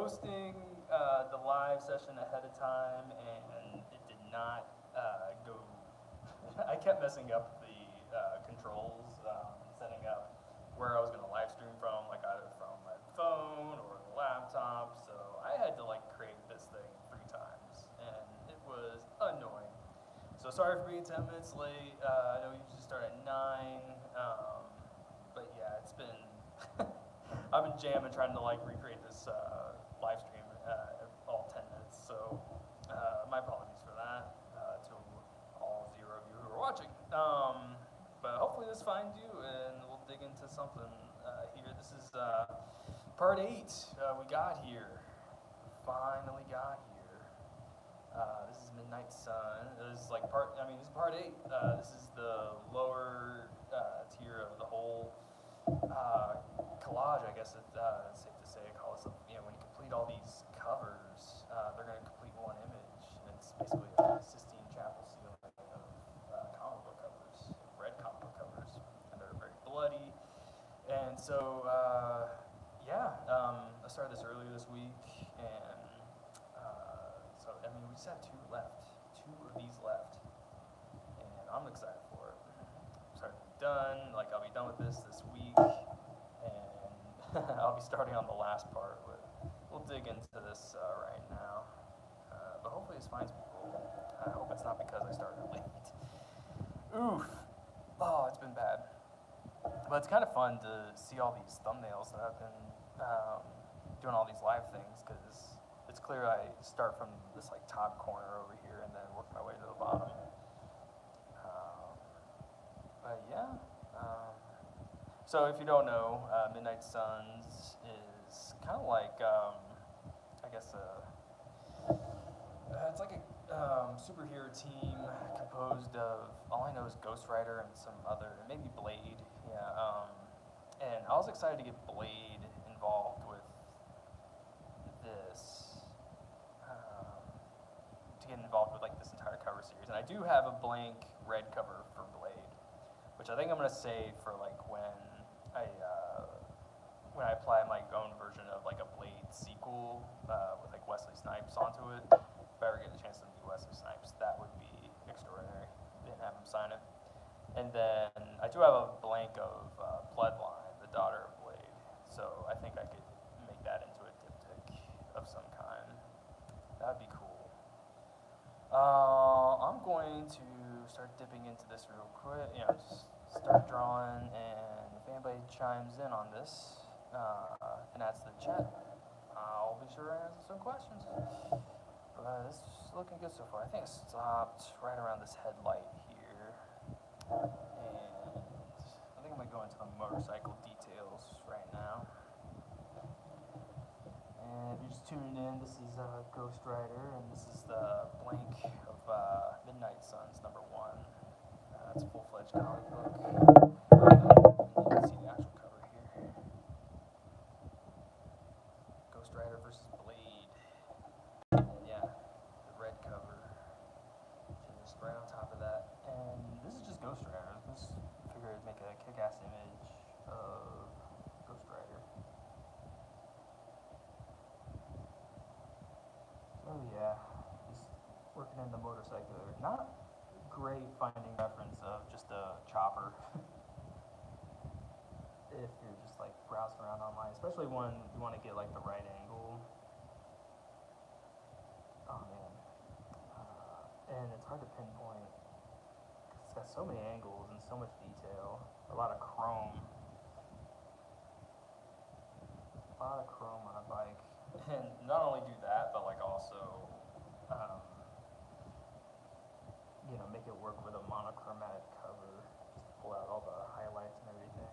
posting the live session ahead of time, and it did not go. I kept messing up the controls, setting up where I was going to live stream from, like either from my phone or the laptop. So I had to like create this thing 3 times, and it was annoying. So sorry for being 10 minutes late. I know we usually start at 9, but yeah, it's been. I've been jamming trying to like recreate this live stream all 10 minutes. So my apologies for that to all 0 of you who are watching. But hopefully this finds you, and we'll dig into something here. This is part 8. We got here. Finally got here. This is Midnight Sun. This is like this is part 8. This is the lower tier of the whole collage, I guess it's safe to say. Call it something. When you complete all these covers, they're going to complete one image. And it's basically a Sistine Chapel ceiling of comic book covers, red comic book covers, and they're very bloody. And so, I started this earlier this week, and we just have 2 left, 2 of these left, and I'm excited for it. I'm excited to be done. Like, I'll be done with this week, and I'll be starting on the last part. We'll dig into this right now, but hopefully this finds people. I hope it's not because I started late. Oof. Oh, it's been bad. But it's kind of fun to see all these thumbnails that I've been doing all these live things, because it's clear I start from this like top corner over here and then work my way to the bottom. But yeah. So if you don't know, Midnight Suns is kind of like, I guess, it's like a superhero team composed of, all I know is Ghost Rider and some other, maybe Blade, yeah. And I was excited to get Blade involved with this, to get involved with like this entire cover series. And I do have a blank red cover for Blade, which I think I'm gonna save for like when I apply my own version of like a Blade sequel with like Wesley Snipes onto it. If I ever get a chance to meet Wesley Snipes, that would be extraordinary. Didn't have him sign it. And then I do have a blank of Bloodline, the daughter of Blade. So I think I could make that into a diptych of some kind. That'd be cool. I'm going to start dipping into this real quick. Just start drawing, and if anybody chimes in on this and adds to the chat, I'll be sure to answer some questions. But this is looking good so far. I think I stopped right around this headlight here. And I think I'm going to go into the motorcycle details right now. And if you're just tuning in, this is Ghost Rider, and this is the blank of Midnight Suns #1. It's a full-fledged comic book. You can see the actual cover here. Ghost Rider versus Blade. And yeah, the red cover. Just right on top of that. And this is just Ghost Rider. I just figured I'd make a kick-ass image of Ghost Rider. So yeah, just working in the motorcycle. Not great finding reference of just a chopper if you're just like browsing around online, especially when you want to get like the right angle. Oh man, and it's hard to pinpoint because it's got so many angles and so much detail. A lot of chrome on a bike, and not only do that, but like also make it work with a monochromatic cover, just pull out all the highlights and everything.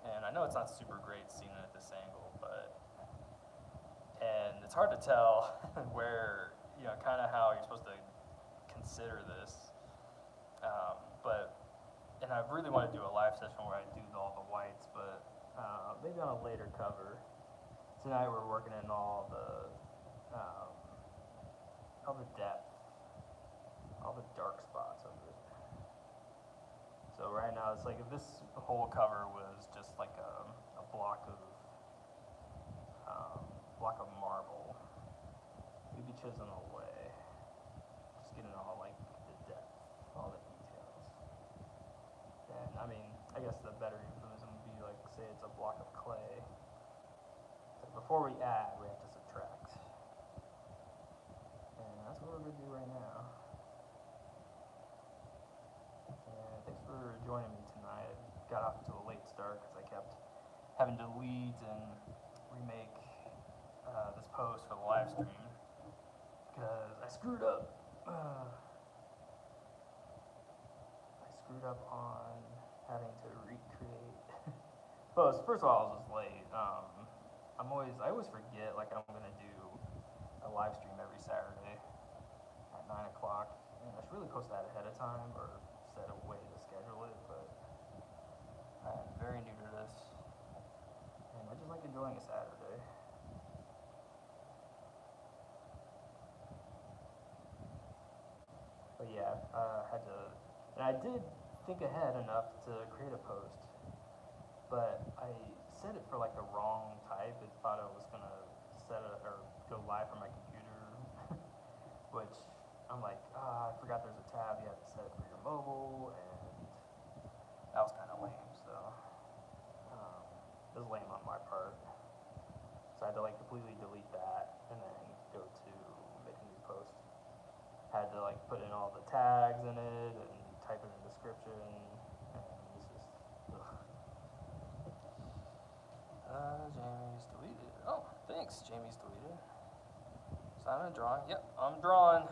And I know it's not super great seeing it at this angle, and it's hard to tell where, kind of how you're supposed to consider this. And I really want to do a live session where I do all the whites, but maybe on a later cover. Tonight we're working in all the depth, all the dark spots of it. So right now it's like if this whole cover was just like a block of before we add, we have to subtract. And that's what we're going to do right now. And thanks for joining me tonight. I got off to a late start because I kept having to delete and remake this post for the live stream because I screwed up. I screwed up on having to recreate posts. First of all, I was just late. I always forget like I'm gonna do a live stream every Saturday at 9 o'clock, and I should really post that ahead of time or set a way to schedule it. But I'm very new to this, and I just like enjoying a Saturday. But yeah, and I did think ahead enough to create a post, but I set it for like the wrong type. It thought I was gonna set it or go live from my computer, which I'm like, I forgot there's a tab you have to set it for your mobile, and that was kind of lame. So it was lame on my part. So I had to like completely delete that and then go to make a new post. Had to like put in all the tags in it and type in the description, and it's just Jamie's deleted. Oh, thanks, Jamie's deleted. Simon drawing. Yep, I'm drawing.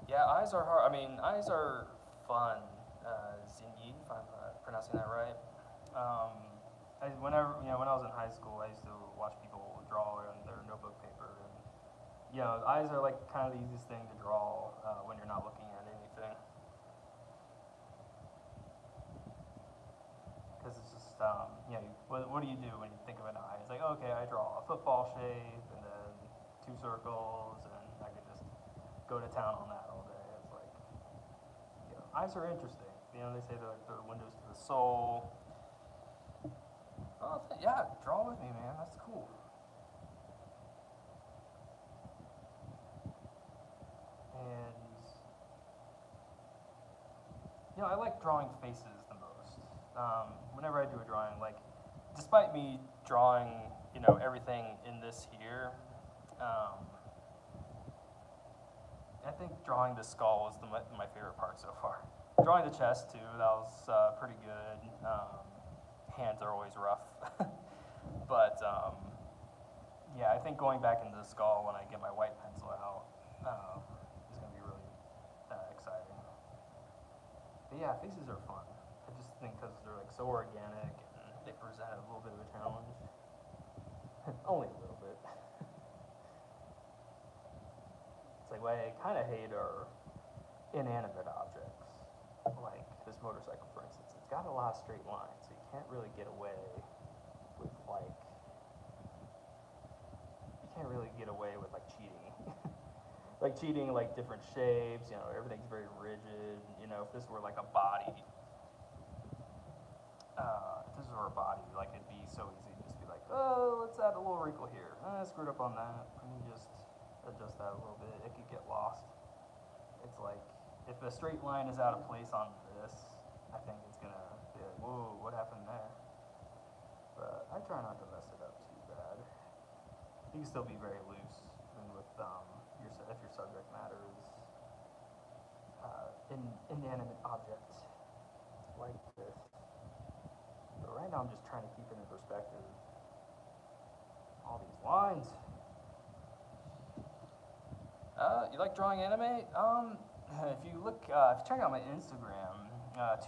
Yeah, eyes are hard. I mean, eyes are fun. Zinyi, if I'm pronouncing that right. When I was in high school, I used to watch people draw on their notebook paper, and eyes are like kind of the easiest thing to draw when you're not looking at anything. Because it's just, what do you do when you think of an eye? It's like, okay, I draw a football shape and then 2 circles, and I could just go to town on that all day. It's like, eyes are interesting. They say they're like the windows to the soul. Oh, yeah, draw with me, man. That's cool. And, I like drawing faces the most. Whenever I do a drawing, like, despite me drawing, everything in this here, I think drawing the skull was my favorite part so far. Drawing the chest, too, that was pretty good. Hands are always rough. But, yeah, I think going back into the skull when I get my white pencil out is going to be really exciting. But yeah, faces are fun. I just think because they're like so organic and they present a little bit of a challenge. Only a little bit. It's like what I kind of hate are inanimate objects. Like this motorcycle, for instance. It's got a lot of straight lines, so you can't really get away with like cheating. Like cheating like different shapes, everything's very rigid. If this were like a body, like it'd be so easy to just be like, oh, let's add a little wrinkle here. I screwed up on that. Let me just adjust that a little bit. It could get lost. It's like, if a straight line is out of place on this, I think it's gonna be like, whoa, what happened there? But I try not to mess it up too bad. You can still be very loose, even with if your subject matter is inanimate object like this. But right now I'm just trying to keep it in perspective. All these lines. You like drawing anime? If you check out my Instagram,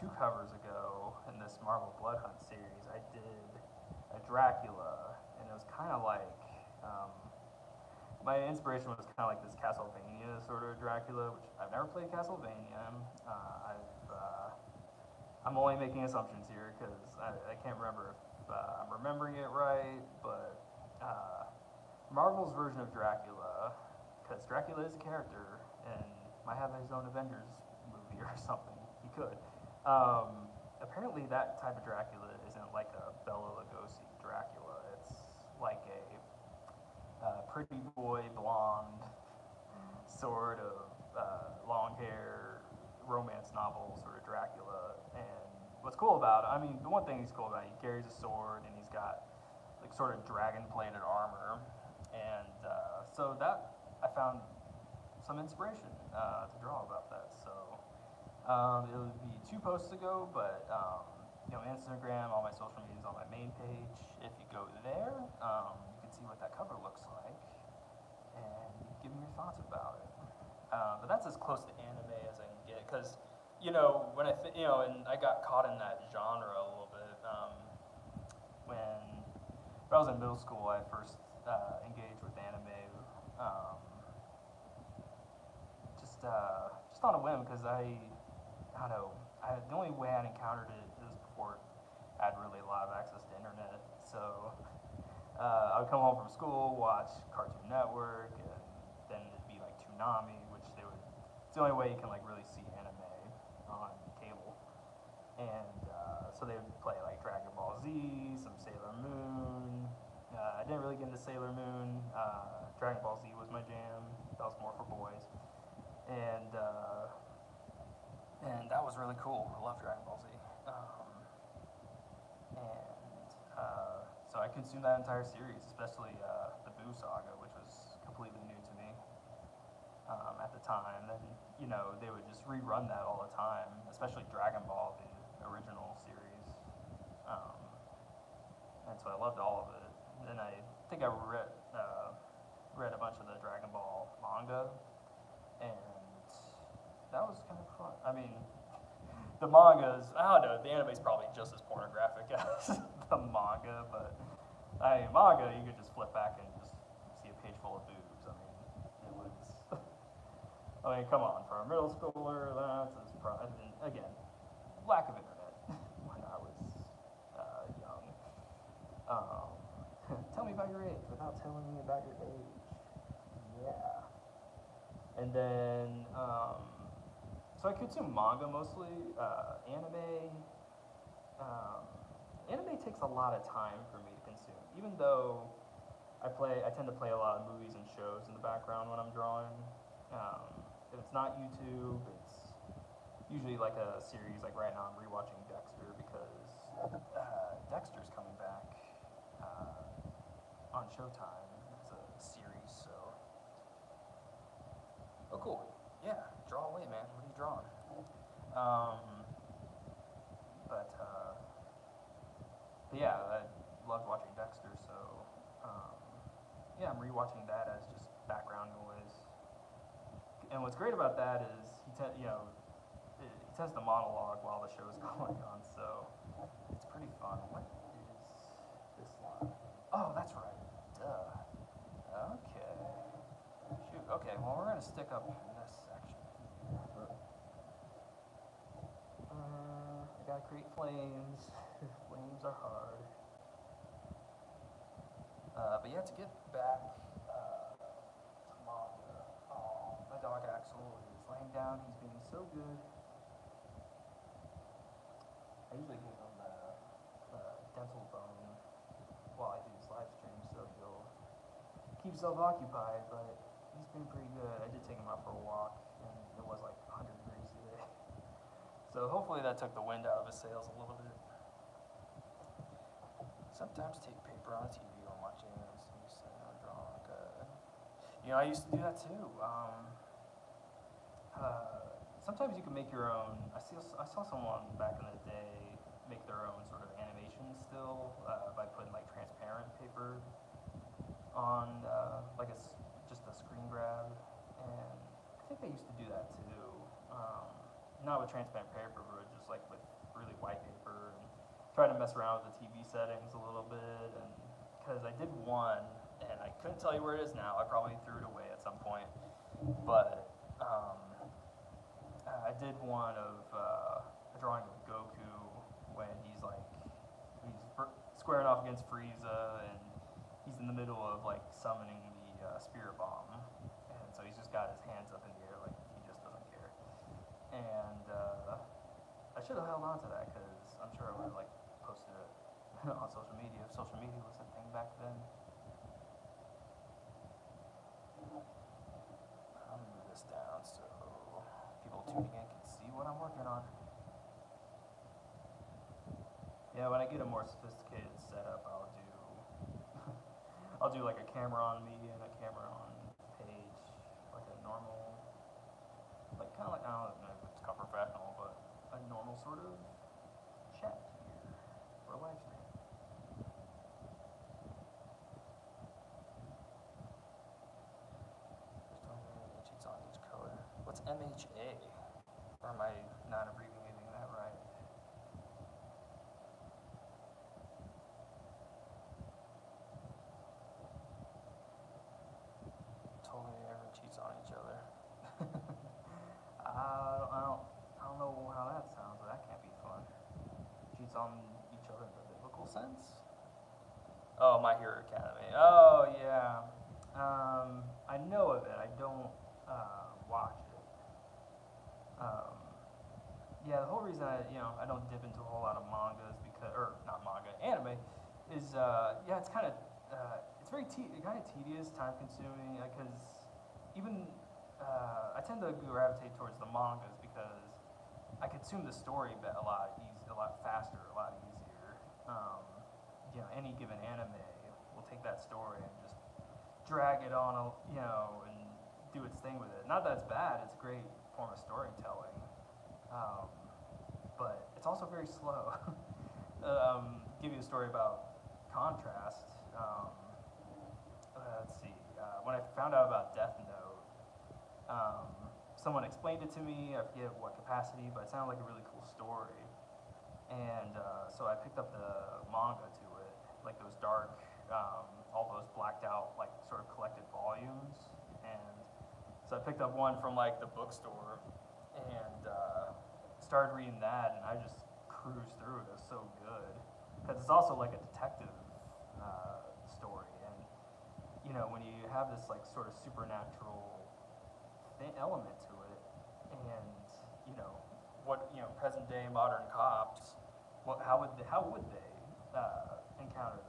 2 covers ago in this Marvel Blood Hunt series, I did a Dracula, and it was kind of like, my inspiration was kind of like this Castlevania sort of Dracula, which I've never played Castlevania. I'm only making assumptions here because I can't remember if I'm remembering it right, but Marvel's version of Dracula, because Dracula is a character and might have his own Avengers movie or something. He could. Apparently that type of Dracula isn't like a Bela Lugosi Dracula. It's like a pretty boy, blonde, sort of long hair, romance novel sort of Dracula. And what's cool about it, I mean, the one thing he's cool about, he carries a sword and he's got like sort of dragon-plated armor, and so that I found some inspiration to draw about that. So it would be 2 posts ago, but you know, Instagram, all my social media is on my main page. If you go there, you can see what that cover looks like, and you can give me your thoughts about it. But that's as close to anime as I can get, because you know, when you know, and I got caught in that genre a little bit. When I was in middle school, I first engaged with anime, um, just on a whim, because I don't know, the only way I'd encountered it was before I had really a lot of access to internet. So I would come home from school, watch Cartoon Network, and then it'd be like Toonami, which it's the only way you can like really see anime on cable. And so they would play like Dragon Ball Z, some Sailor Moon. I didn't really get into Sailor Moon. Dragon Ball Z was my jam. That was more for boys. And that was really cool. I love Dragon Ball Z. So I consumed that entire series, especially the Boo saga, which was completely new to me at the time. And you know, they would just rerun that all the time, especially Dragon Ball, the original series. And so I loved all of it. And I think I read a bunch of the Dragon Ball manga, and that was kind of fun. I mean, the mangas, I don't know, the anime's probably just as pornographic as the manga, but manga, you could just flip back and just see a page full of boobs. I mean, it was, I mean, come on, for a middle schooler, that's again, lack of internet when I was young. Tell me about your age without telling me about your age. Yeah. And then, so I consume manga mostly. Anime takes a lot of time for me to consume. Even though I tend to play a lot of movies and shows in the background when I'm drawing. If it's not YouTube, it's usually like a series. Like right now, I'm rewatching Dexter because Dexter's coming back on Showtime. It's a series, so. Oh, cool. Yeah, draw away, man. What are you drawing? But yeah, I loved watching Dexter, so yeah, I'm rewatching that as just background noise. And what's great about that is he tends to monologue while the show's going on, so it's pretty fun. What is this line? Oh, that's right. Duh. Okay. Shoot. Okay. Well, we're gonna stick up in this section. I gotta create flames. Flames are hard. But yeah, to get back to manga. Oh, my dog Axel is laying down. He's being so good. I usually give him the dental bone while I do this live stream, so he'll keep himself occupied. But he's been pretty good. I did take him out for a walk, and it was like 100 degrees today. So hopefully that took the wind out of his sails a little bit. Sometimes take paper on the TV when watching this and you sit there and draw. You know, I used to do that too. Sometimes you can make your own. I saw someone back in the day make their own sort of animation still by putting like transparent paper on just a screen grab, and I think I used to do that too. Not with transparent paper, but just like with really white paper, and try to mess around with the TV settings a little bit. And because I did one, and I couldn't tell you where it is now. I probably threw it away at some point, but I did one of a drawing of Goku when he's squaring off against Frieza, and he's in the middle of like summoning the Spirit Bomb, and so he's just got his hands up in the air like he just doesn't care. And I should have held on to that because I'm sure I would have like posted it on social media if social media was a thing back then. I'll move this down so people tuning in can see what I'm working on. Yeah, when I get a more sophisticated setup, I'll do like a camera on me and a camera on page, like a normal, like kind of like, I don't know if it's called professional, but a normal sort of chat here for a live stream. Just don't know cheats on each color. What's MHA? Or am I not abbreviating that right? Totally everyone cheats on each other. I don't know how that sounds, but that can't be fun. Cheats on each other in the biblical sense? Oh, My Hero Academy. Oh, yeah. I know of it. I don't watch it. Yeah, the whole reason I don't dip into a whole lot of mangas because, or not manga, anime, is yeah, it's kind of it's very kind of tedious, time consuming because even I tend to gravitate towards the mangas because I consume the story a lot faster, a lot easier. Any given anime will take that story and just drag it on, and do its thing with it. Not that it's bad; it's a great form of storytelling. But it's also very slow. Give you a story about contrast. Let's see. When I found out about Death Note, someone explained it to me. I forget what capacity, but it sounded like a really cool story. And so I picked up the manga to it, like those dark, all those blacked out, like sort of collected volumes. And so I picked up one from like the bookstore and started reading that, and I just cruised through it. It was so good because it's also like a detective story, and when you have this like sort of supernatural element to it, and present day modern cops, how would they encounter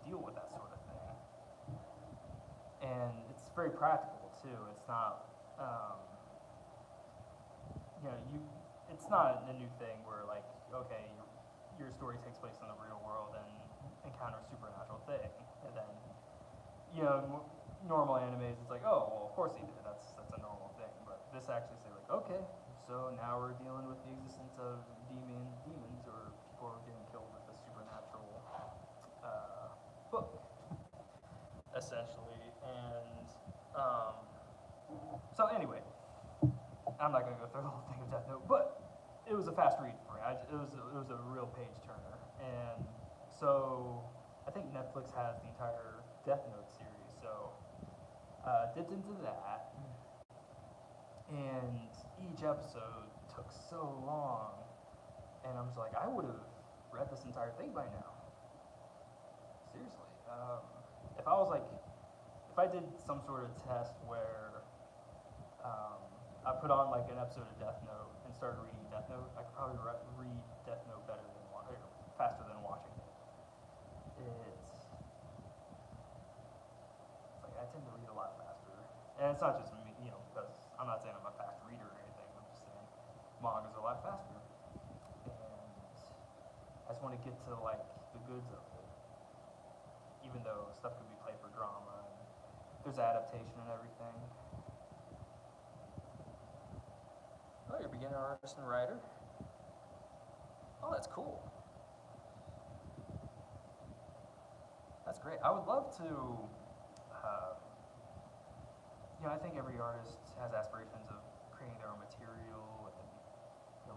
deal with that sort of thing? And it's very practical too. It's not it's not a new thing where like, okay, your story takes place in the real world and encounters a supernatural thing, and then normal animes it's like, oh well, of course he did. That's a normal thing. But this actually say like, okay, so now we're dealing with the existence of demons or people are getting killed with a supernatural book, essentially. And so anyway. I'm not gonna go through the whole thing of Death Note, but it was a fast read for me. It was a real page turner, and so I think Netflix has the entire Death Note series. So dipped into that, and each episode took so long, and I was like, I would have read this entire thing by now. Seriously, if I did some sort of test where I put on like an episode of Death Note and started reading Death Note, I could probably read Death Note faster than watching it. It's like I tend to read a lot faster, and it's not just me, because I'm not saying I'm a fast reader or anything. I'm just saying manga's a lot faster, and I just want to get to like the goods of it, even though stuff could be played for drama and there's adaptation and everything. Oh, you're a beginner artist and writer? Oh, that's cool. That's great. I would love to, I think every artist has aspirations of creating their own material and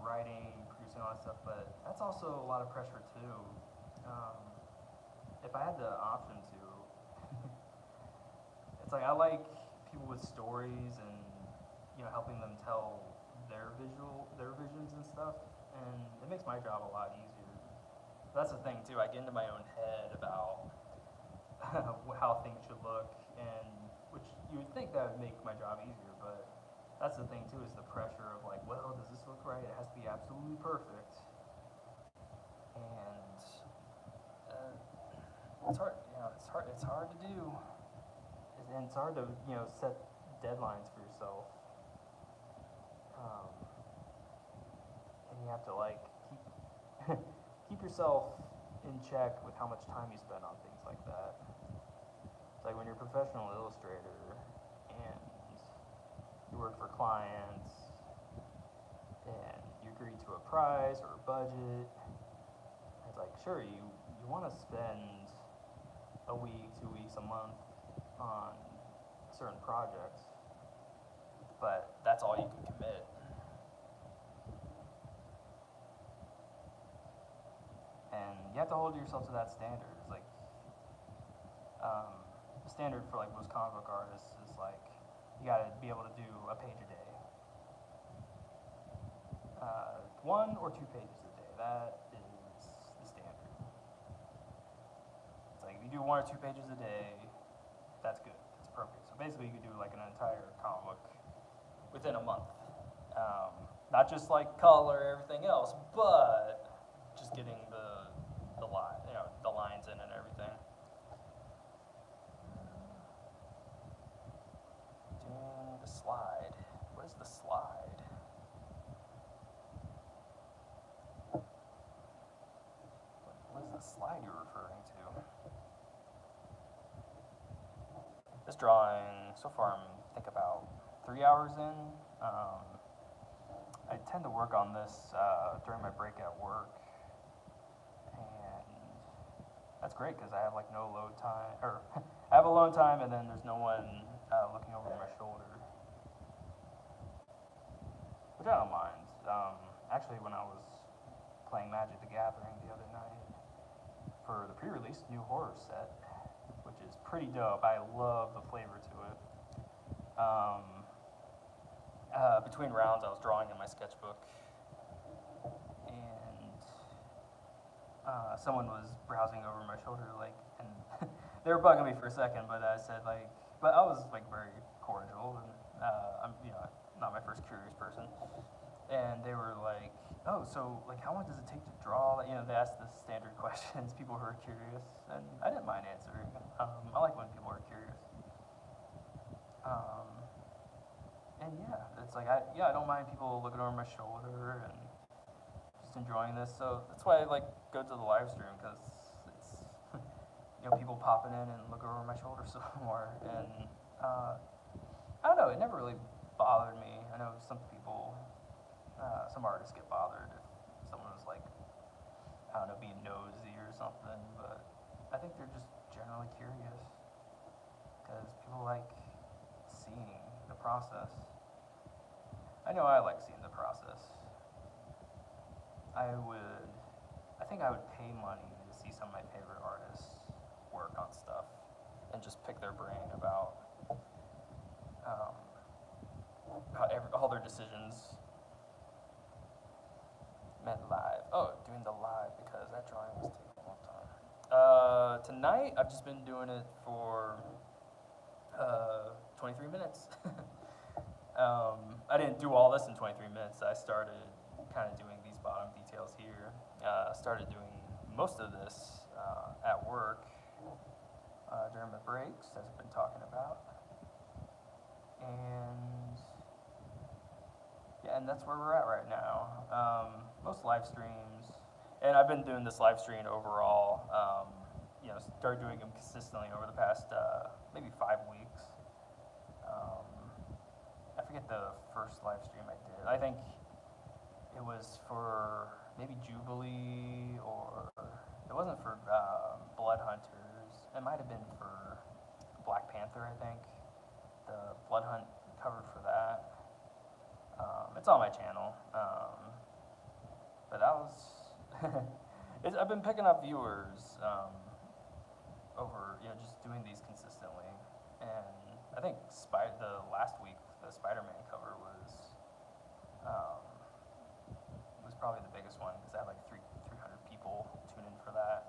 writing, producing all that stuff, but that's also a lot of pressure too. If I had the option to, it's like I like people with stories and, helping them tell their visions and stuff, and it makes my job a lot easier. That's the thing too. I get into my own head about how things should look, and which you would think that would make my job easier, but that's the thing too, is the pressure of like, well, does this look right? It has to be absolutely perfect, and it's hard. It's hard to do, and it's hard to set deadlines for yourself. And you have to like keep keep yourself in check with how much time you spend on things like that. It's like when you're a professional illustrator and you work for clients and you agree to a price or a budget. It's like, sure, you want to spend a week, 2 weeks, a month on certain projects, but that's all you can commit. And you have to hold yourself to that standard. It's like, the standard for like most comic book artists is like, you gotta be able to do a page a day. 1 or 2 pages a day, that is the standard. It's like, if you do 1 or 2 pages a day, that's good, that's appropriate. So basically you could do like an entire comic book within a month. Not just like color, everything else, but just getting the line, the lines in and everything. Doing the slide. What is the slide? What is the slide you're referring to? This drawing, so far I'm think about 3 hours in. I tend to work on this during my break at work, and that's great because I have like no load time, or I have alone time, and then there's no one looking over my shoulder, which I don't mind. Actually, when I was playing Magic the Gathering the other night for the pre-release new horror set, which is pretty dope. I love the flavor to it. Between rounds, I was drawing in my sketchbook, and someone was browsing over my shoulder, like, and they were bugging me for a second, but I said, like, but I was like very cordial, and I'm, not my first curious person, and they were like, oh, so like, how long does it take to draw? They asked the standard questions, people who are curious, and I didn't mind answering. I like when people are curious. And yeah, it's like, I don't mind people looking over my shoulder and just enjoying this. So that's why I like go to the live stream, because it's, people popping in and looking over my shoulder some more. And I don't know, it never really bothered me. I know some people, some artists get bothered if someone was like, I don't know, being nosy or something, but I think they're just generally curious, because people like seeing the process. I know I like seeing the process. I think I would pay money to see some of my favorite artists work on stuff and just pick their brain about all their decisions meant live. Oh, doing the live, because that drawing was taking a long time. Tonight, I've just been doing it for 23 minutes. I didn't do all this in 23 minutes. I started kind of doing these bottom details here. Started doing most of this at work during the breaks, as I've been talking about. And yeah, and that's where we're at right now. Most live streams, and I've been doing this live stream overall, started doing them consistently over the past maybe 5 weeks. I forget the first live stream I did. I think it was for maybe Jubilee, or it wasn't for Blood Hunters. It might have been for Black Panther, I think. The Blood Hunt cover for that. It's on my channel. But that was, I've been picking up viewers over, just doing these consistently. And I think the last week, the Spider-Man cover was probably the biggest one, because I had like 300 people tune in for that.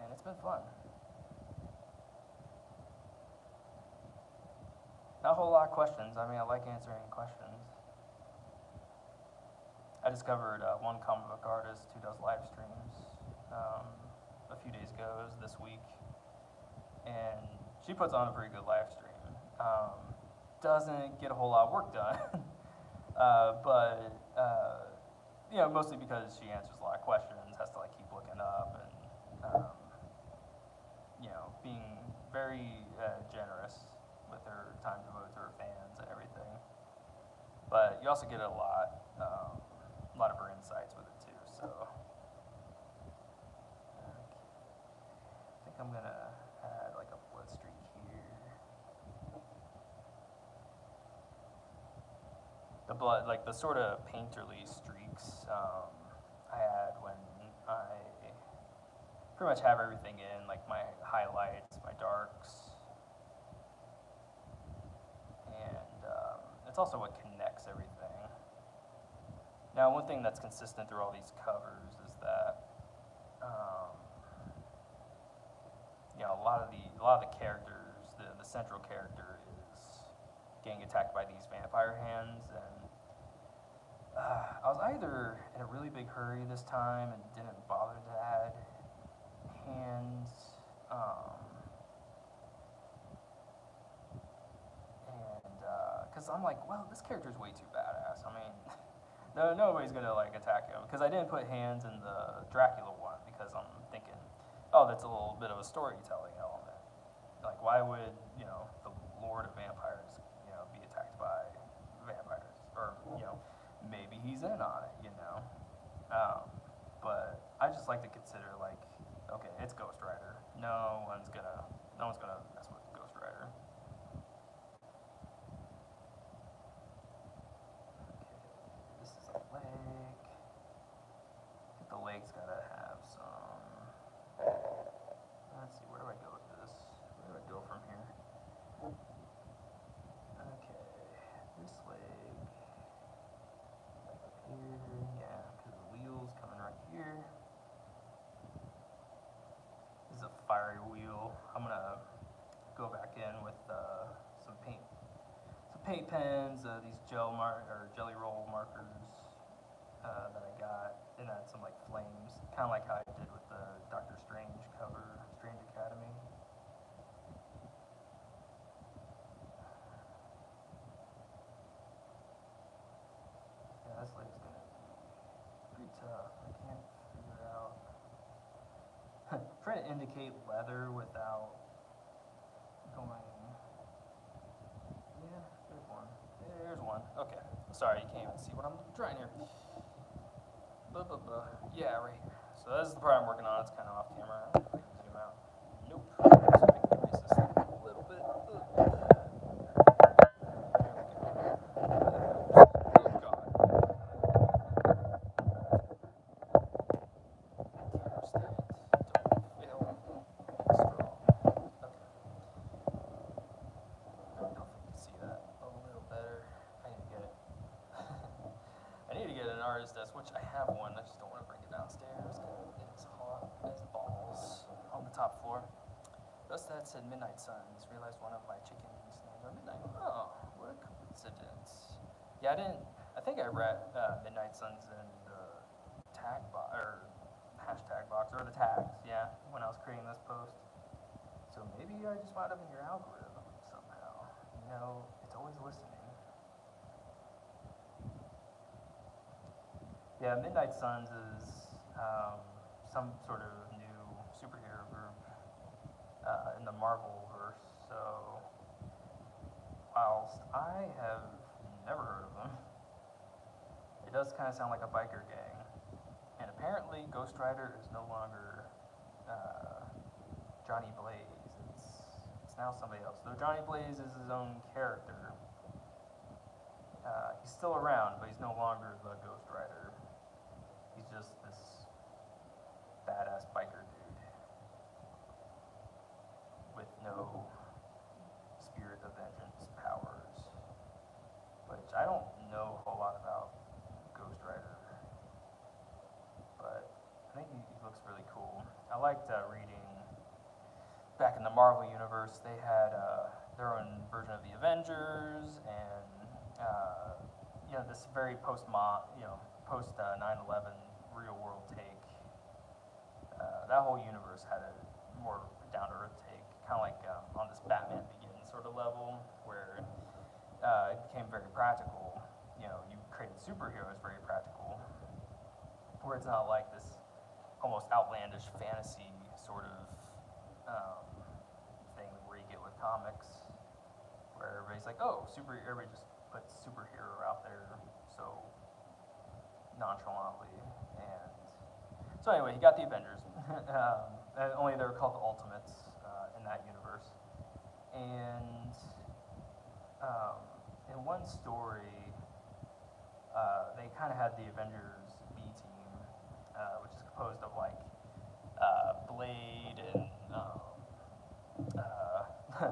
And it's been fun. Not a whole lot of questions. I mean, I like answering questions. I discovered one comic book artist who does live streams a few days ago, this week, and she puts on a pretty good live stream. Doesn't get a whole lot of work done, but mostly because she answers a lot of questions, has to like keep looking up, and being very generous with her time devoted to her fans and everything. But you also get a lot of her insights with it too. So I think I'm gonna add like a blood streak here. The blood, like the sort of painterly streaks, I add when I pretty much have everything in, like my highlights, my darks, and it's also what connects everything. Now, one thing that's consistent through all these covers is that a lot of the characters, the central character is getting attacked by these vampire hands, and I was either in a really big hurry this time and didn't bother to add hands, because I'm like, well, this character's way too badass. I mean, nobody's gonna like attack him, because I didn't put hands in the Dracula one because I'm thinking, oh, that's a little bit of a storytelling element. Like, why would the Lord of Vampires be attacked by vampires, or maybe he's in on it, but I just like to consider, like, okay, it's Ghost Rider. No one's gonna mess with Ghost Rider. Okay, this is a leg. I think the leg's gotta have some. Let's see, where do I go with this? Where do I go from here? Okay, this leg. Here, yeah, because the wheel's coming right here. This is a fiery wheel. I'm gonna go back in with some paint pens, these jelly roll markers that I got, and then some like flames, kind of like how I did with the Doctor Strange cover, Strange Academy. Yeah, this leg's gonna be pretty tough. I can't figure out. Trying to indicate leather without going. Yeah, there's one. There's one. Okay. Sorry, you can't even see what I'm trying here. Yeah, right here. So this is the part I'm working on. It's kind of off camera. I can zoom out. Nope. So I can erase this a little bit. Desk, which I have one, I just don't want to bring it downstairs because it's hot as balls on the top floor. Just that said Midnight Suns. Realized one of my chickens names are Midnight. Oh, what a coincidence. Yeah, I think I read Midnight Suns in the tag box, or hashtag box, or the tags, yeah, when I was creating this post. So maybe I just wound up in your algorithm somehow. It's always listening. Yeah, Midnight Suns is some sort of new superhero group in the Marvel-verse. So, whilst I have never heard of them, it does kind of sound like a biker gang. And apparently, Ghost Rider is no longer Johnny Blaze. It's now somebody else. Though Johnny Blaze is his own character. He's still around, but he's no longer the Ghost Rider. He's just this badass biker dude with no spirit of vengeance powers, which I don't know a whole lot about Ghost Rider, but I think he looks really cool. I liked reading back in the Marvel universe. They had their own version of the Avengers, and this very post 9/11 real world take. That whole universe had a more down to earth take, kind of like on this Batman Begins sort of level, where it became very practical. You created superheroes very practical, where it's not like this almost outlandish fantasy sort of thing where you get with comics, where everybody's like, oh, everybody just puts superhero out there so nonchalantly. And so anyway, he got the Avengers. And only they were called the Ultimates in that universe. And in one story, they kind of had the Avengers B team, which is composed of like Blade and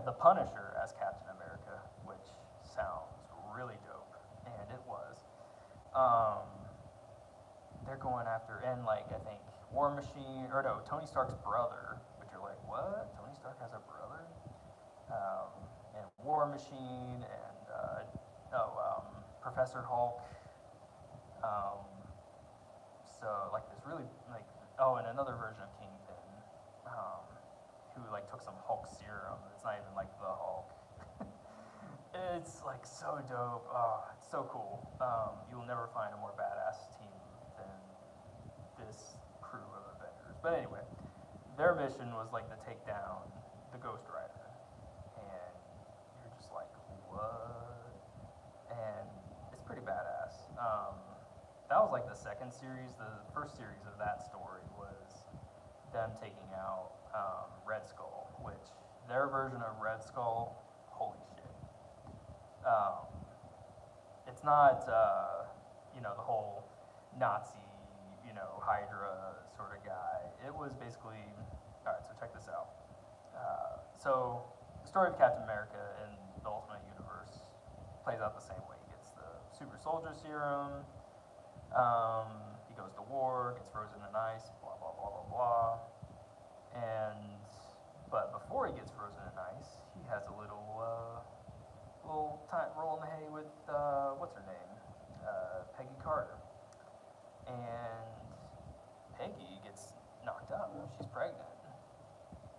the Punisher as Captain America, which sounds really dope, and it was. They're going after, and like I think War Machine, or no, Tony Stark's brother, which you're like, what? Tony Stark has a brother? And War Machine, and Professor Hulk. So like this really like, oh, and another version of Kingpin, who like took some Hulk serum. It's not even like the Hulk. It's like so dope. Oh, it's so cool. You will never find a more badass team than this crew of Avengers. But anyway, their mission was like to take down the Ghost Rider, and you're just like, what? And it's pretty badass. That was like the second series. The first series of that story was them taking out Red Skull, which their version of Red Skull, holy shit. It's not, the whole Nazi, Hydra sort of guy. It was basically, all right, so check this out. So the story of Captain America in the Ultimate Universe plays out the same way. He gets the super soldier serum, he goes to war, gets frozen in ice, blah, blah, blah, blah, blah. But before he gets frozen in ice, he has a little time roll in the hay with, what's her name? Peggy Carter. And Peggy gets knocked up, she's pregnant.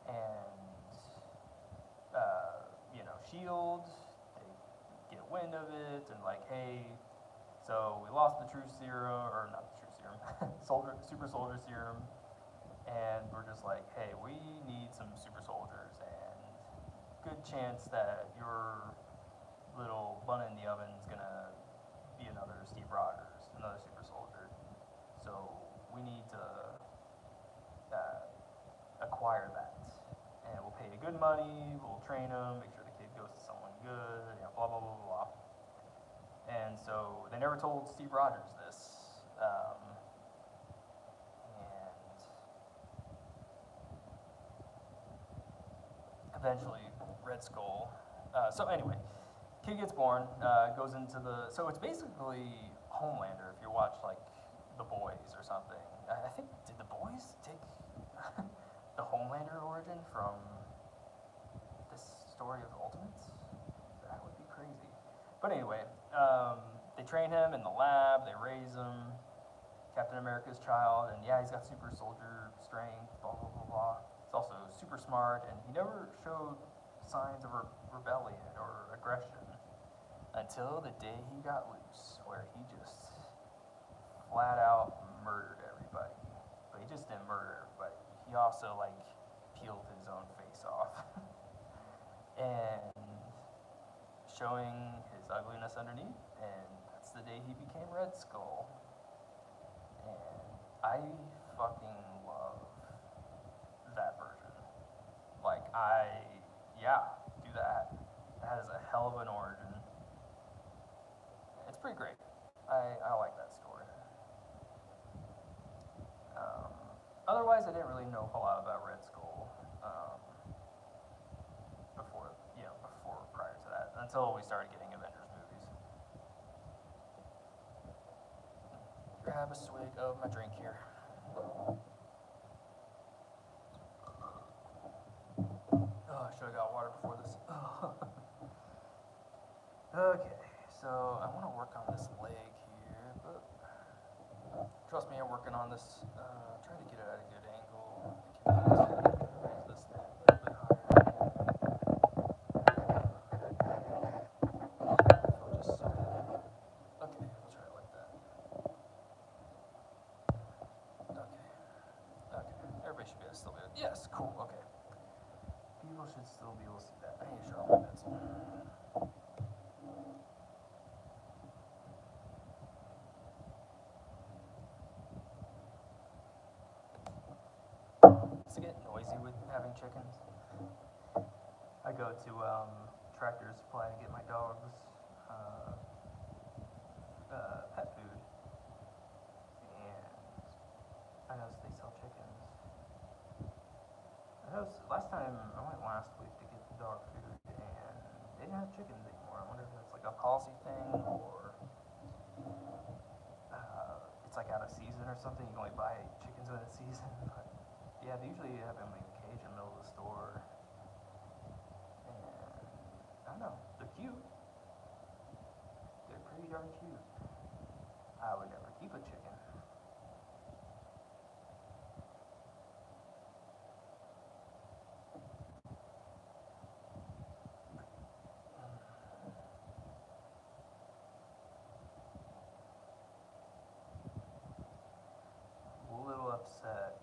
And, SHIELD, they get wind of it, and like, hey, so we lost the true serum, or not the true serum, super soldier serum, and we're just like, hey, we need some super soldiers, and good chance that your little bun in the oven is gonna be another Steve Rogers, another super soldier. So we need to acquire that, and we'll pay you good money, we'll train him, make sure the kid goes to someone good, blah, blah, blah, blah. And so they never told Steve Rogers this. And eventually, Red Skull. So anyway, kid gets born, goes into the. So it's basically Homelander. If you watch like The Boys or something. I think, did The Boys take the Homelander origin from this story of Ultimates? That would be crazy. But anyway, they train him in the lab, they raise him, Captain America's child, and yeah, he's got super soldier strength, blah, blah, blah, blah. He's also super smart, and he never showed signs of rebellion or aggression until the day he got loose, where he just flat out murdered everybody. But he just didn't murder everybody. He also, like, peeled his own face off. And showing his ugliness underneath, and that's the day he became Red Skull. And I fucking love that version. Like, do that. That is a hell of an origin. It's pretty great. I like that story. Otherwise, I didn't really know a whole lot about Red Skull prior to that, until we started getting Avengers movies. Grab a swig of my drink here. Oh, I should have got water before this. Okay, so I want to work on this leg here, but trust me, I'm working on this. Trying to get it at a good angle. Raise this a little bit higher. Okay, we'll try it like that. should still be able to see that. I need to sharpen my pencil. Does it get noisy with having chickens? I go to Tractor Supply to get my dogs pet food, and I noticed they sell chickens. I noticed last time I went last week to get the dog food, and they didn't have chickens anymore. I wonder if it's like a policy thing or it's like out of season or something. You can only buy chickens when it's season. But yeah, they usually have them in a cage in the middle of the store. And I don't know, they're cute. They're pretty darn cute. I would never keep a chicken. A little upset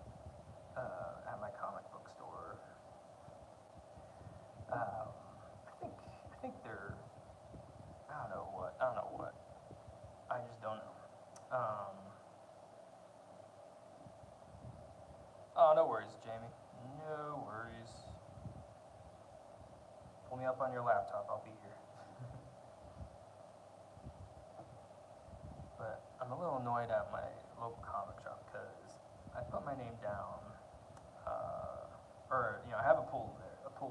at my comic book store. I think they're. I don't know what. I just don't know. Oh, no worries, Jamie. No worries. Pull me up on your laptop. I'll be here. But I'm a little annoyed at my local comic shop because I put my name down, I have a pull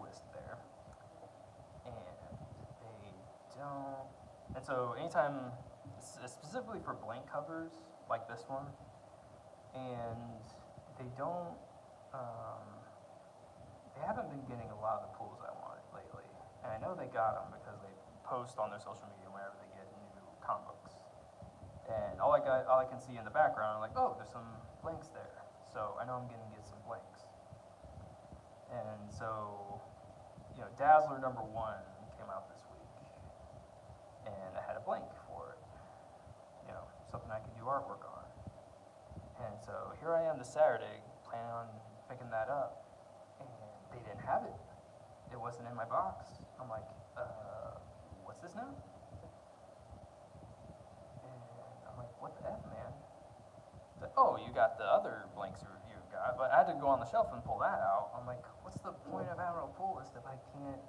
list there, and they don't. And so anytime, specifically for blank covers like this one, and they don't. They haven't been getting a lot of the pulls I wanted lately, and I know they got them because they post on their social media whenever they get new comic books. And all I can see in the background, I'm like, oh, there's some blanks there. So I know I'm gonna get some blanks. And so, Dazzler #1 came out this week, and I had a blank for it. Something I could do artwork on. And so here I am this Saturday, planning on picking that up, and they didn't have it. It wasn't in my box. I'm like, what's this now? What the F, man? It's like, oh, you got the other blanks you got, but I had to go on the shelf and pull that out. I'm like, what's the point of having a pull list if I can't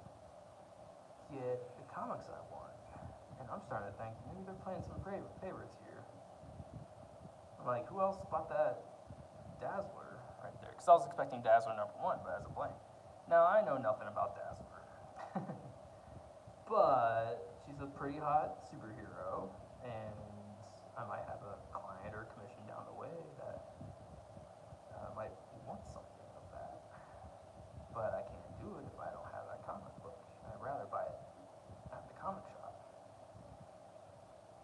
get the comics I want? And I'm starting to think, maybe they're playing some favorites here. I'm like, who else bought that Dazzler right there? Because I was expecting Dazzler #1, but as a blank. Now, I know nothing about Dazzler. But she's a pretty hot superhero, and I might have a client or commission down the way that might want something of that. But I can't do it if I don't have that comic book. I'd rather buy it at the comic shop.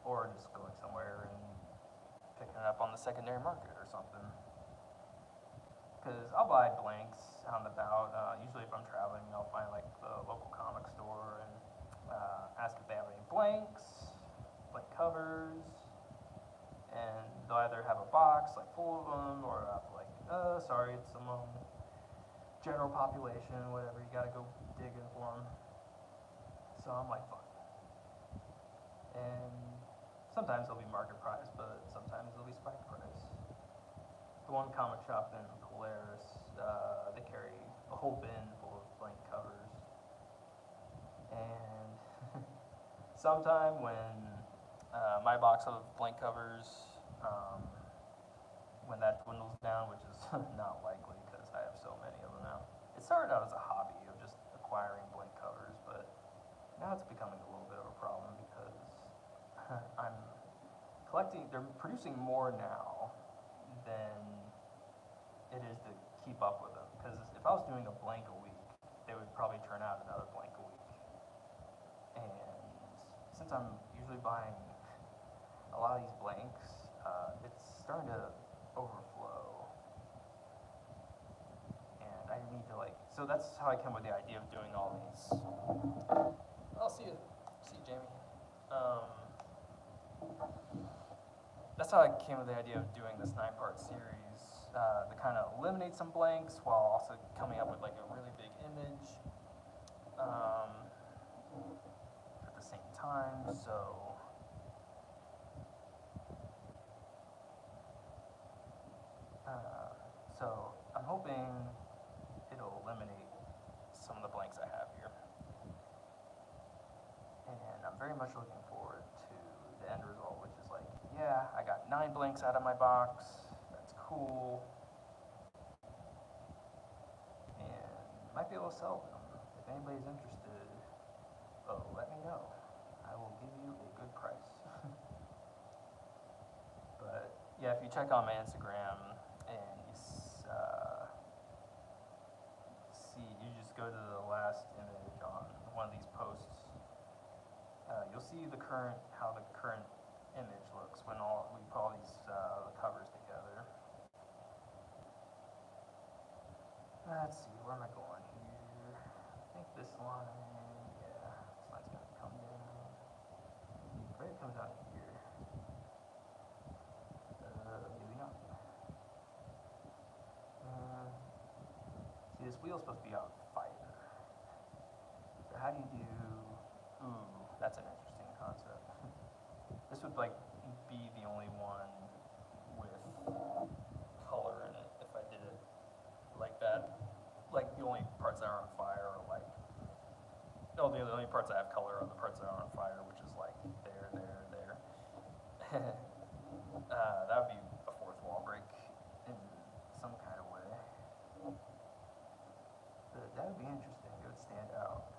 Or just going somewhere and picking it up on the secondary market or something. Because I'll buy blanks out and about. Usually if I'm traveling, I'll find like the local comic store and ask if they have any blanks, blank covers. And they'll either have a box like full of them, or like, sorry, it's some general population, whatever. You gotta go digging for them. So I'm like, fuck. And sometimes they'll be market price, but sometimes they'll be spike price. The one comic shop in Polaris, they carry a whole bin full of blank covers. And sometime when my box of blank covers, when that dwindles down, which is not likely because I have so many of them now. It started out as a hobby of just acquiring blank covers, but now it's becoming a little bit of a problem because I'm collecting, they're producing more now than it is to keep up with them. Because if I was doing a blank a week, they would probably turn out another blank a week. And since I'm usually buying a lot of these blanks, it's starting to overflow. And I need to so that's how I came with the idea of doing all these. I'll see you, Jamie. That's how I came with the idea of doing this 9-part series, to kind of eliminate some blanks while also coming up with like a really big image at the same time, so I'm hoping it'll eliminate some of the blanks I have here. And I'm very much looking forward to the end result, which is like, yeah, I got 9 blanks out of my box, that's cool. And might be able to sell them. If anybody's interested, let me know. I will give you a good price. But yeah, if you check on my Instagram and you see, you just go to the last image on one of these posts, you'll see how the current image looks when we put all these the covers together. Let's see, where am I going here? I think this line, yeah, this line's gonna come down. Right, it comes out here. Maybe not. See, this wheel's supposed to be on fire. So how do you do? Ooh, that's an interesting concept. This would like be the only one with color in it if I did it like that. Like the only parts that are on fire are like, the only parts that have color are the parts that are on fire, which is like there. That would be a fourth wall break in some kind of way. That would be interesting. It would stand out.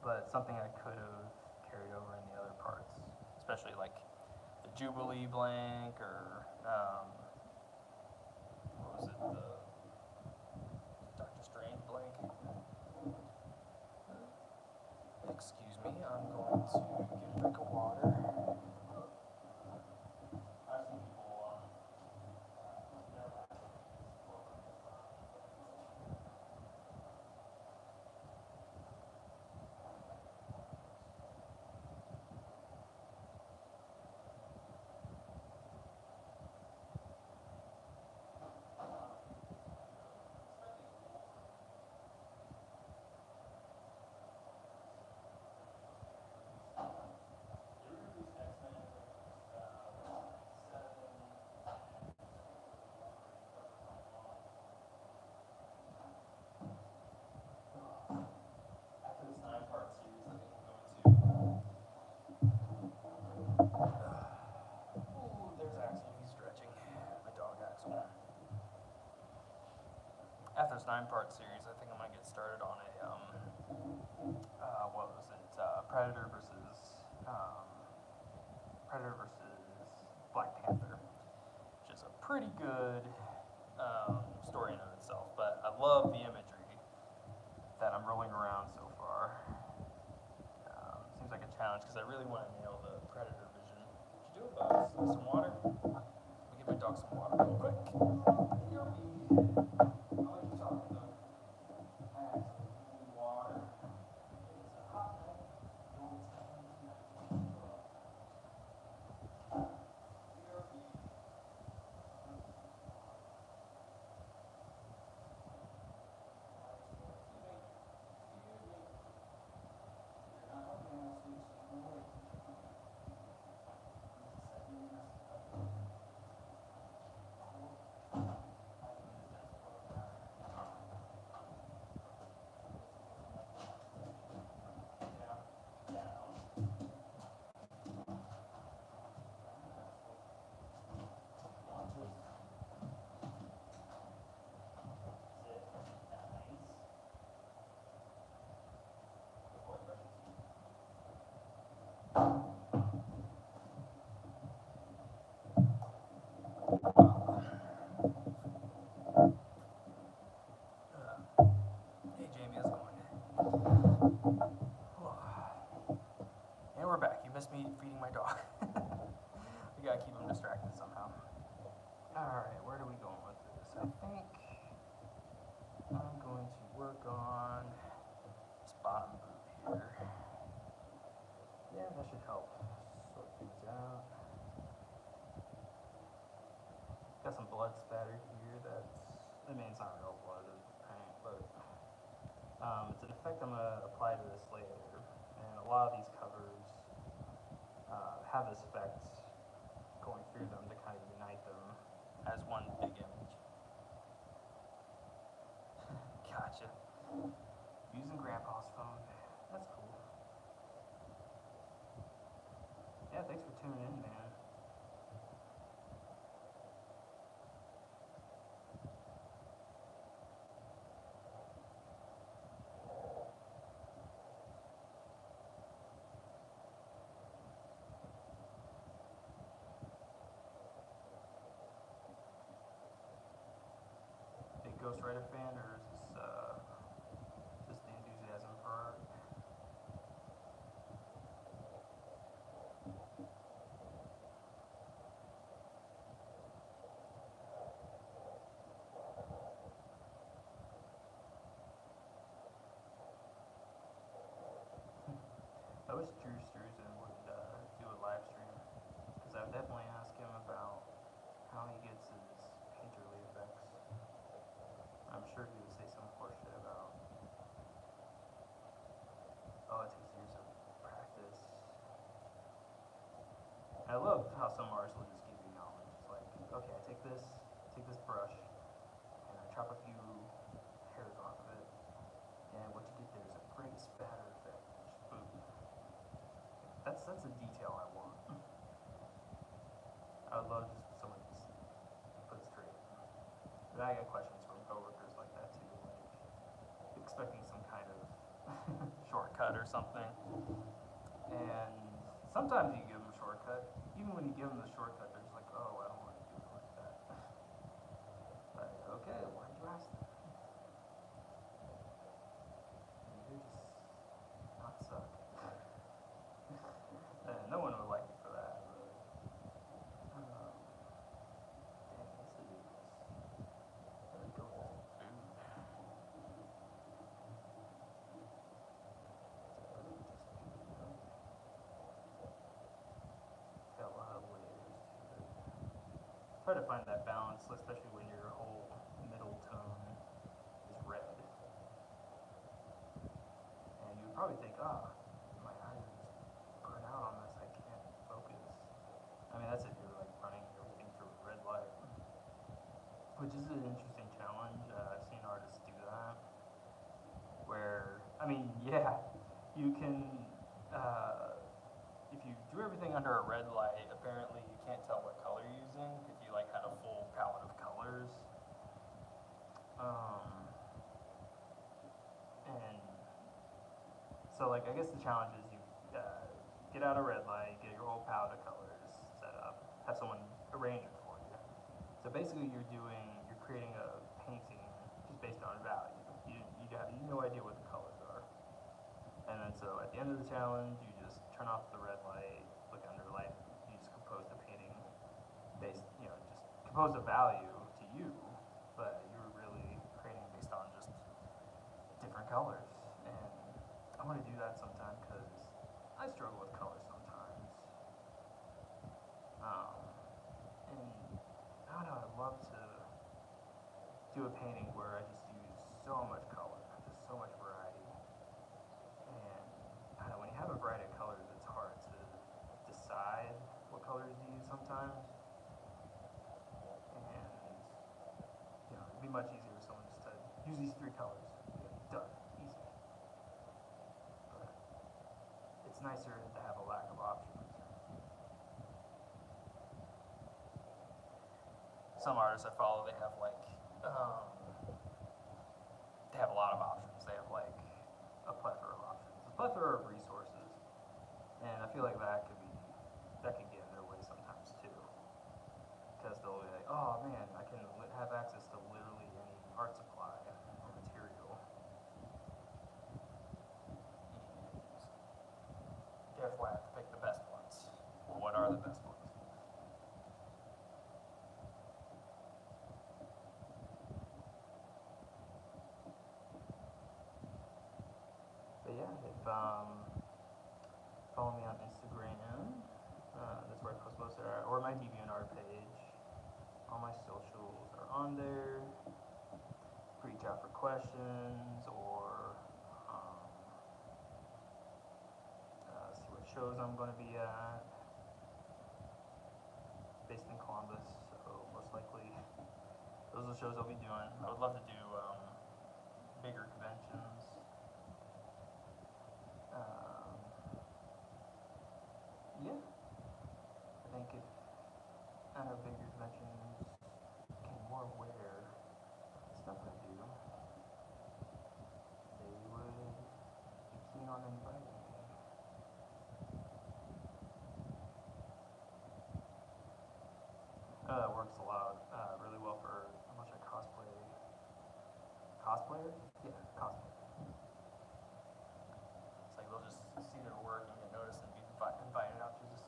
But something I could have carried over in the other parts, especially like the Jubilee blank or what was it, the Doctor Strange blank. Excuse me, I'm going to get a drink of water. I've seen people after this 9-part series, I think I might get started on a what was it? Predator versus Black Panther, which is a pretty good story in and of itself. But I love the imagery that I'm rolling around so far. Seems like a challenge because I really want to nail the Predator vision. What you do about some water? Let me give my dog some water real quick. Hey Jamie, how's it going? And we're back. You missed me feeding my dog. We gotta keep him distracted somehow. Alright, where are we going with this? I think I'm going to work on this bottom boot here. Yeah, that should help sort things out. Got some blood spatter here it may not real blood, it's paint, but it's an effect fact, I'm gonna apply to this later, and a lot of these covers have this effect going through them to kind of unite them as one big image. Gotcha. Using Grandpa's phone. That's cool. Yeah, thanks for tuning in, man. Big Ghost Rider fan, or is this just the enthusiasm for art? I wish Drew Struzan would do a live stream, because I would definitely ask him about how he gets his painterly effects. I'm sure he would say some horseshit about, oh, it takes years of practice. And I love how some artists will just give you knowledge. It's like, okay, I take this brush, and I chop a few hairs off of it, and what you get there is a great spatter effect. Just boom. That's a detail I want. I would love just someone just put it straight. But I get questions from coworkers like that too, like expecting some kind of shortcut or something. And sometimes you give them a shortcut. Even when you give them the shortcut, they're just like, oh, I don't want to do it like that. Like, okay, why'd you ask that? You're just not suck. And no one would like you for that. But, dang, this is really cool. Got a lot of layers to it. Try to find that balance, especially when your whole middle tone is red. And you would probably think, ah, my eyes are just burnt out on this, I can't focus. I mean, that's if you're like running everything through a red light, which is an interesting challenge. I've seen artists do that, where, I mean, yeah, you can, if you do everything under a red light, apparently you can't tell what color you're using if you like had a full palette of colors. And so like I guess the challenge is you get out a red light, get your whole palette of colors set up, have someone arrange it for you. So basically you're creating a painting just based on value. You have no idea what the colors are. And then so at the end of the challenge, you just turn off the red light, look under the light, you just compose the painting based, just compose a value to you, but you're really creating based on just different colors. And I want to do that sometime because I struggle with colors sometimes. And I don't know, I'd love to do a painting where I just use so much color, just so much variety. And I don't know, when you have a variety of colors, it's hard to decide what colors to use sometimes. And it'd be much easier for someone just to use these 3 colors. Done, easy. But it's nicer to have a lack of options. Some artists I follow, they have like, they have a lot of options. They have like a plethora of options, a plethora of resources, and I feel like that could get in their way sometimes too, because they'll be like, oh man, I can have access to literally any art supply or material. And therefore, I have to pick the best ones. Well, what are the best ones? But yeah, if follow me on Instagram, that's where I post most of it, or my DeviantArt page. All my socials are on there. Reach out for questions or shows I'm going to be at, based in Columbus, so most likely those are the shows I'll be doing. I would love to do bigger conventions. Yeah, I think if I know bigger conventions became more aware of the stuff I do, they would be keen on inviting me. That works a lot, really well for a bunch of cosplayers? Yeah, cosplay. It's like they'll just see their work and get noticed and be invited out to just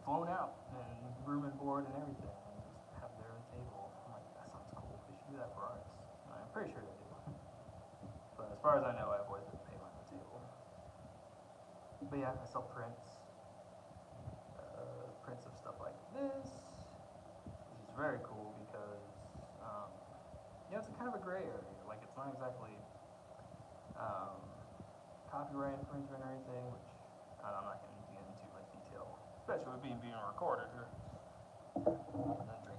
flown out and room and board and everything and just have their own table. I'm like, that sounds cool. They should do that for artists. And I'm pretty sure they do. But as far as I know, I've always been paid my own table. But yeah, I sell prints of stuff like this, which is very cool because, it's kind of a gray area. Like, it's not exactly copyright infringement or anything, which I'm not going to get into like detail, especially with being recorded here. And then drink.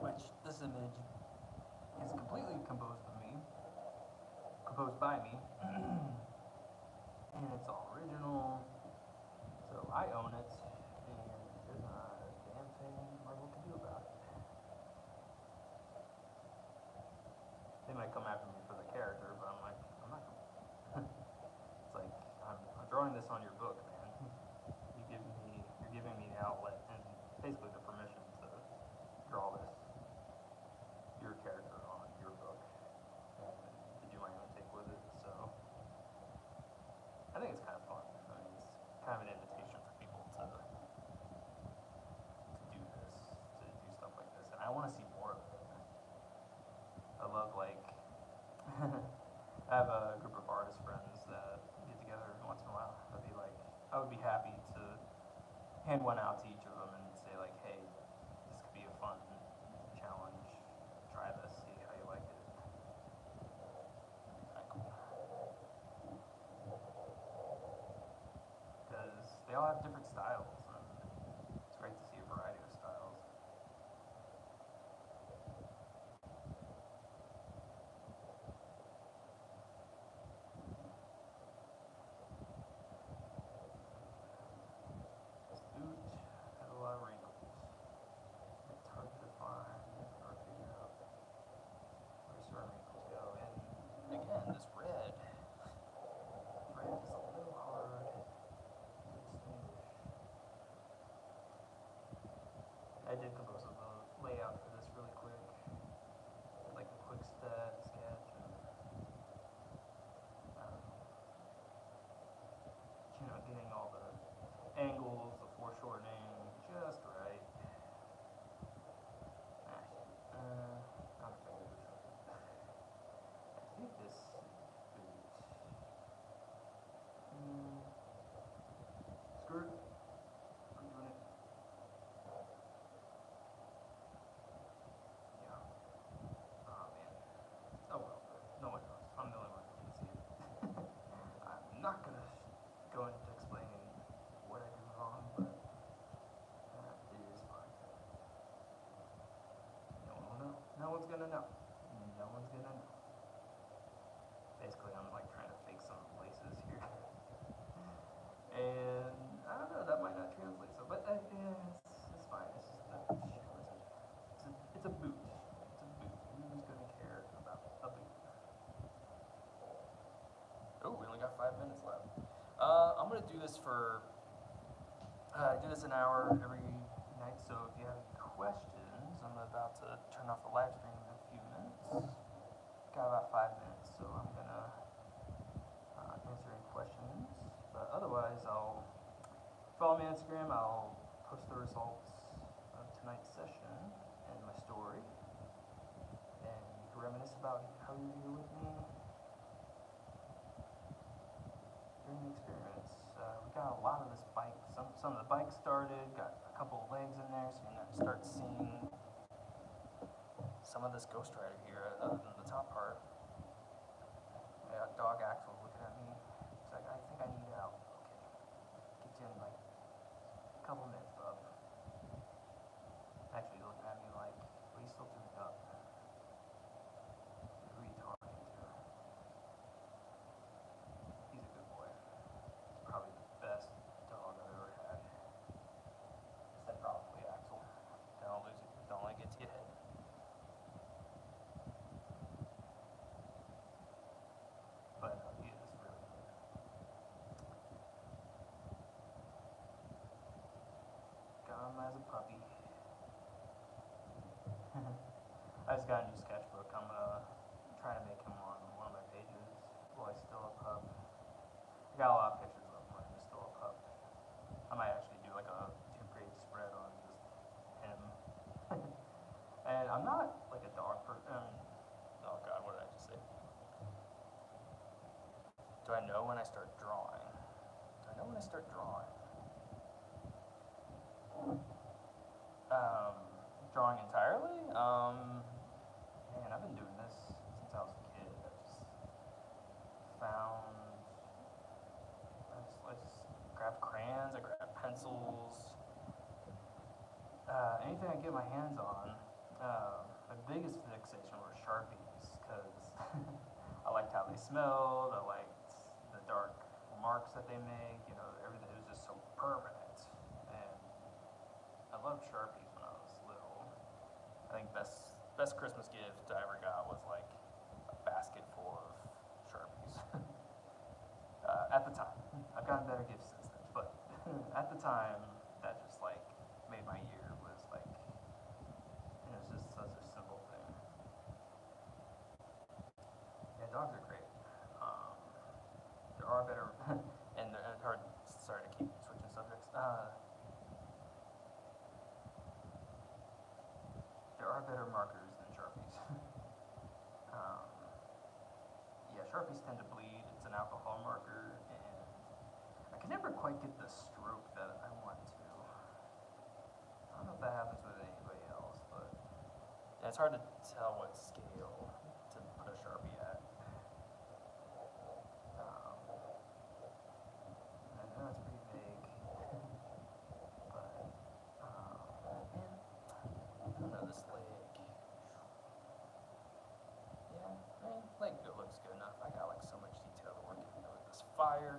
Which this image is completely composed by me, and it's all original, so I own it, and there's not a damn thing Marvel can do about it. They might come after me for the character, but I'm like, I'm not gonna. It's like, I'm drawing this on your book, man. You're giving me the outlet and basically the permission to draw this, your character on your book, and to do my own take with it, so I think it's kind of fun. I mean, it's kind of an invitation for people to do this, to do stuff like this, and I want to see more of it. I love, like, I have a group of artist friends that get together every once in a while. I would be happy to hand one out to each of them and say like, hey, this could be a fun challenge. Try this, see how you like it. Kind of cool. Because they all have different styles, and it's great to see a variety of styles. This boot had a lot of wrinkles. It's hard to find or figure out where certain wrinkles go. And again, this red is a little hard to distinguish. I did compose a layout for this really quick, like a quick sketch, and getting all the angles, the foreshortening just right. Not if I do this. I think this boot. Screw it. I'm doing it. Yeah. Oh man. Oh well. No one knows. I'm the only one who can see it. I'm not gonna go into explaining what I do wrong, but it is fine. No one will know. No one's gonna know. No one's gonna know. Basically, I'm like trying to fake some laces here. And I don't know, that might not translate so, but it's fine. It's just it's a boot. It's a boot. Who's gonna care about a boot? Oh, we only got 5 minutes left. I'm gonna do this for do this an hour every night. So if you have any questions, I'm about to turn off the live stream in a few minutes. Got about 5 minutes, so I'm gonna answer any questions. But otherwise, I'll follow me on Instagram. I'll post the results of tonight's session and my story, and you can reminisce about how you were with me during the experience. We got a lot of this bike. Some of the bikes started. Got a couple of legs in there, so you're gonna start seeing some of this Ghost Rider here, other than the top part. dog Axel's looking at me. He's like, I think I need out. Okay. Get you in like a couple minutes, bub. Actually, he's looking at me like, well, you still doing up. Who are you talking to? He's a good boy. He's probably the best dog I've ever had. Except probably Axel. Don't lose it. Don't let it get to your head. But he is really good. Got him as a puppy. I just got a new sketchbook. I'm gonna try to make him on one of my pages while he's still a pup. I got a lot of pictures of him when he was still a pup. I might actually do like a 2-page spread on just him. And I'm not like a dog person. Oh god, what did I just say? Do I know when I start drawing? Do I know when I start drawing? Drawing entirely? Man, I've been doing this since I was a kid. I just found, I just grab crayons, I grab pencils, anything I get my hands on. My biggest fixation were Sharpies, because I liked how they smelled, I liked the dark marks that they make, you know, everything was just so permanent. And I loved Sharpies when I was little. I think best Christmas gift I ever got was like a basket full of Sharpies. At the time. I've gotten better gifts since then, but at the time, that just like made my year. Was like, it was just such a simple thing. Yeah, dogs are great. There are better, and it's hard, sorry to keep switching subjects. There are better markers than Sharpies. Yeah, Sharpies tend to bleed. It's an alcohol marker, and I can never quite get the stroke that I want to. I don't know if that happens with anybody else, but yeah, it's hard to tell what scale to put a Sharpie at. I know it's pretty vague, but man, I don't know, this leg. Yeah, man, leg looks good enough. I got like so much detail to work in with this fire.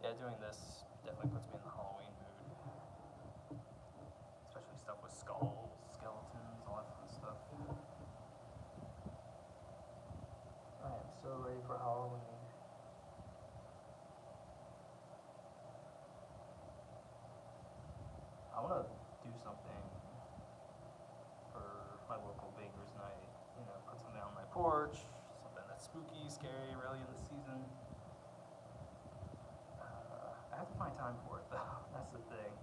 Yeah, doing this definitely puts me in the Halloween mood. Especially stuff with skulls, skeletons, all that fun stuff. I am so ready for Halloween. I want to do something for my local baker's night. You know, put something on my porch, something that's spooky, scary, really in the season. I have to find time for it though. That's the thing.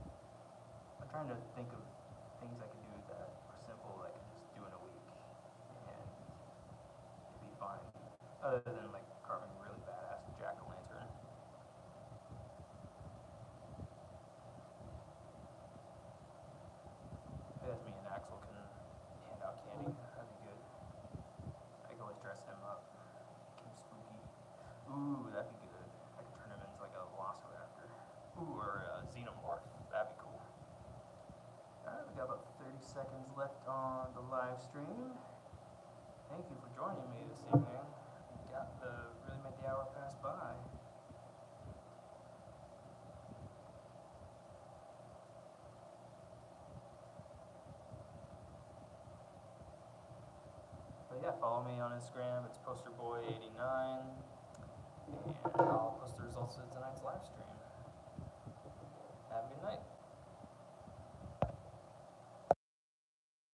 I'm trying to think of things I can do that are simple that I can just do in a week, and it'd be fine. Other than like carving a really badass jack-o'-lantern. I guess me and Axel can hand out candy. That'd be good. I can always dress him up, make him spooky. Ooh, that'd be good. I could turn him into like a velociraptor. Ooh, or a xenomorph. That'd be cool. Alright, we got about 30 seconds left on the live stream. Thank you for joining me this evening. Really made the hour pass by. But yeah, follow me on Instagram. It's posterboy89. And I'll post the results of tonight's live stream. Have a good night.